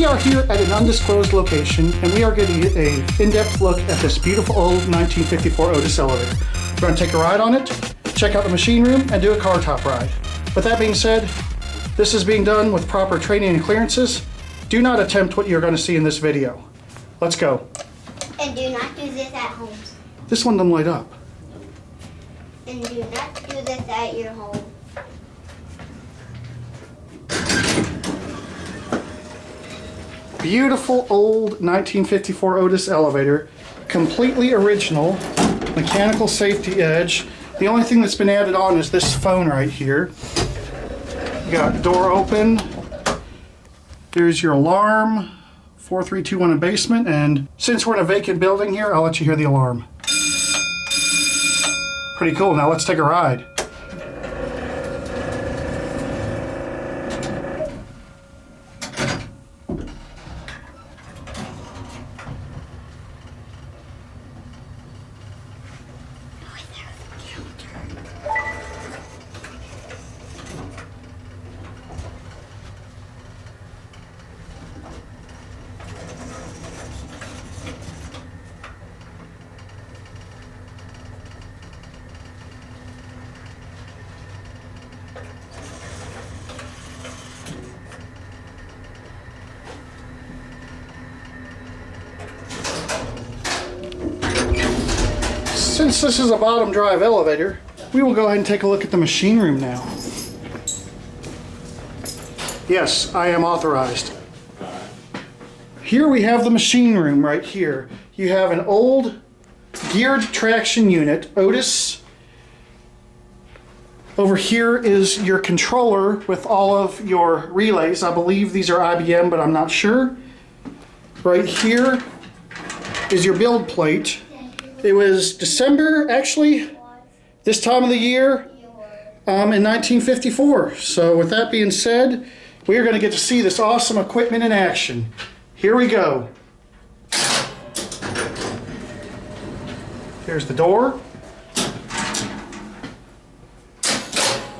We are here at an undisclosed location, and we are getting an in-depth look at this beautiful old 1954 Otis elevator. We're going to take a ride on it, check out the machine room, and do a car top ride. With that being said, this is being done with proper training and clearances. Do not attempt what you're going to see in this video. Let's go. And do not do this at home. This one doesn't light up. And do not do this at your home. Beautiful old 1954 Otis elevator, completely original, mechanical safety edge. The only thing that's been added on is this phone right here. You got door open. There's your alarm, 4321 in basement, and since we're in a vacant building here, I'll let you hear the alarm. Pretty cool. Now let's take a ride. Since this is a bottom drive elevator, we will go ahead and take a look at the machine room now. Yes, I am authorized. Here we have the machine room right here. You have an old geared traction unit, Otis. Over here is your controller with all of your relays. I believe these are IBM, but I'm not sure. Right here is your build plate. It was December, actually, this time of the year, in 1954. So with that being said, we are going to get to see this awesome equipment in action. Here we go. Here's the door.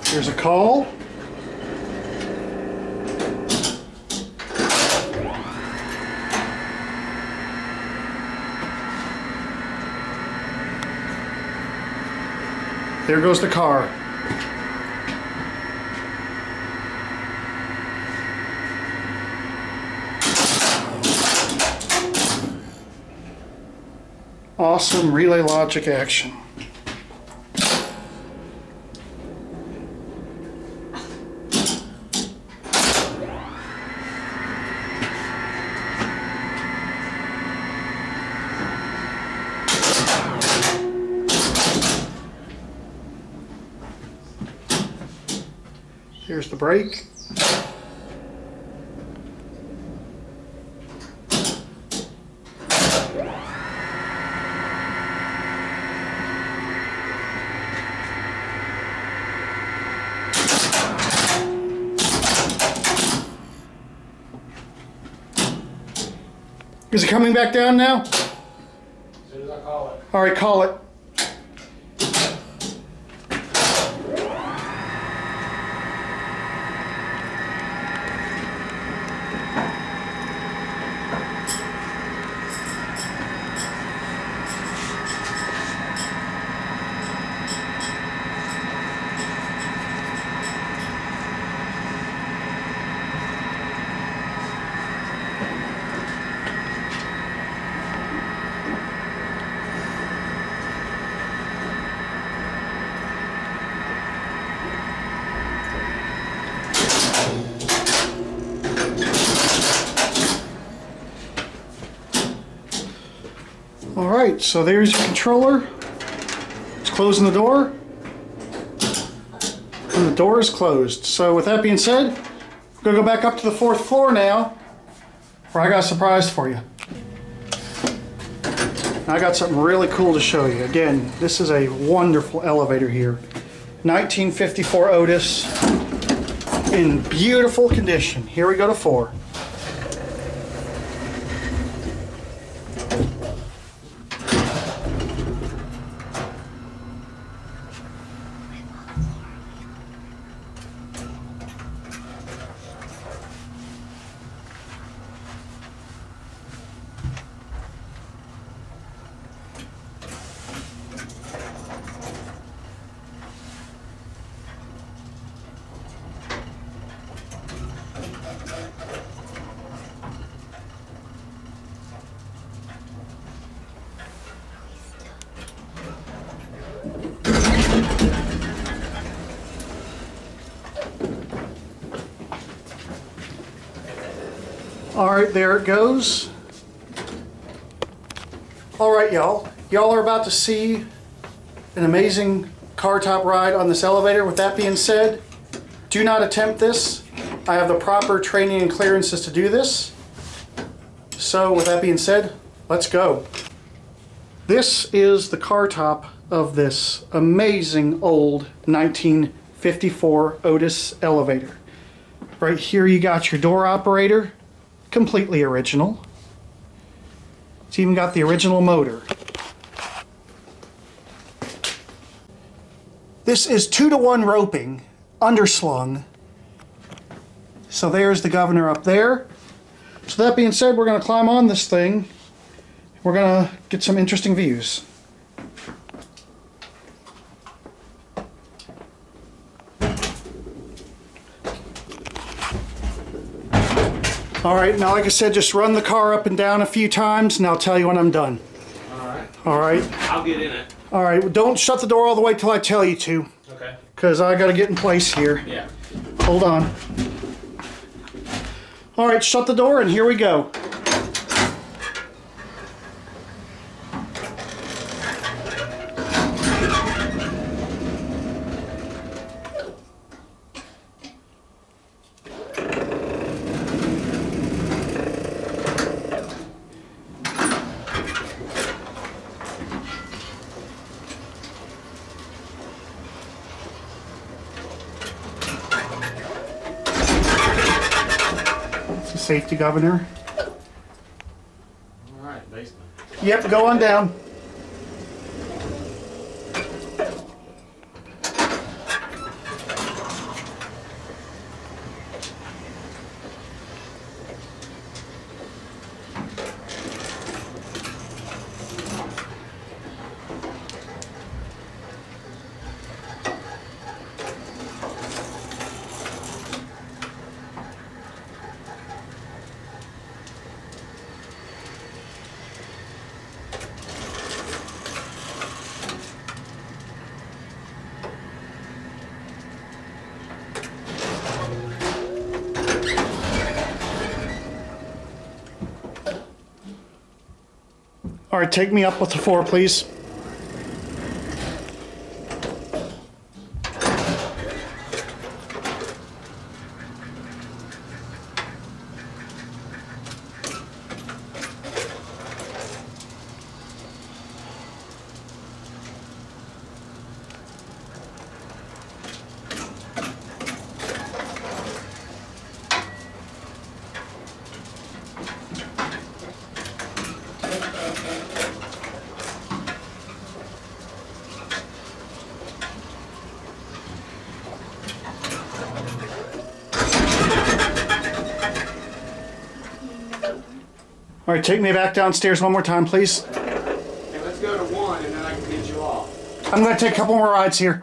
Here's a call. There goes the car. Awesome relay logic action. Here's the brake. Is it coming back down now? As soon as I call it. All right, call it. All right, so there's your controller. It's closing the door. And the door is closed. So with that being said, we're gonna go back up to the 4th floor now, where I got a surprise for you. I got something really cool to show you. Again, this is a wonderful elevator here. 1954 Otis in beautiful condition. Here we go to 4. All right, there it goes. All right, y'all. Y'all are about to see an amazing car top ride on this elevator. With that being said, do not attempt this. I have the proper training and clearances to do this. So with that being said, let's go. This is the car top of this amazing old 1954 Otis elevator. Right here you got your door operator, completely original. It's even got the original motor. This is 2-to-1 roping, underslung. So there's the governor up there. So that being said, we're going to climb on this thing. We're going to get some interesting views. All right, now like I said, just run the car up and down a few times and I'll tell you when I'm done. All right. All right. I'll get in it. All right, well, don't shut the door all the way till I tell you to. Okay. Because I got to get in place here. Yeah. Hold on. All right, shut the door and here we go. Safety governor. All right, basement. Yep, go on down. All right, take me up with the floor, please. All right, take me back downstairs one more time, please. Okay, let's go to 1 and then I can get you off. I'm going to take a couple more rides here.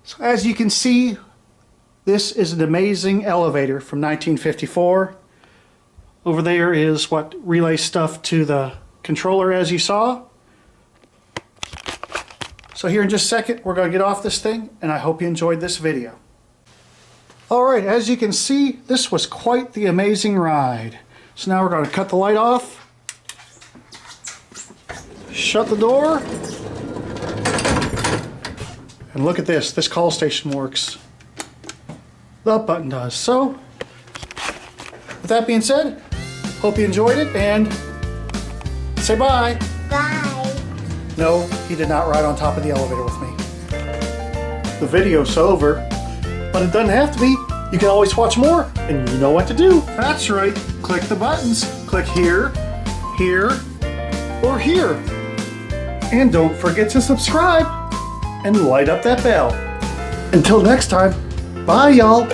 So as you can see, this is an amazing elevator from 1954. Over there is what relay stuff to the controller, as you saw. So here in just a second, we're going to get off this thing, and I hope you enjoyed this video. All right, as you can see, this was quite the amazing ride. So now we're going to cut the light off, shut the door, and look at this. This call station works. The up button does. So, with that being said, hope you enjoyed it, and say bye. Bye. No, he did not ride on top of the elevator with me. The video's over, but it doesn't have to be. You can always watch more, and you know what to do. That's right. Click the buttons. Click here, here, or here. And don't forget to subscribe and light up that bell. Until next time, bye y'all.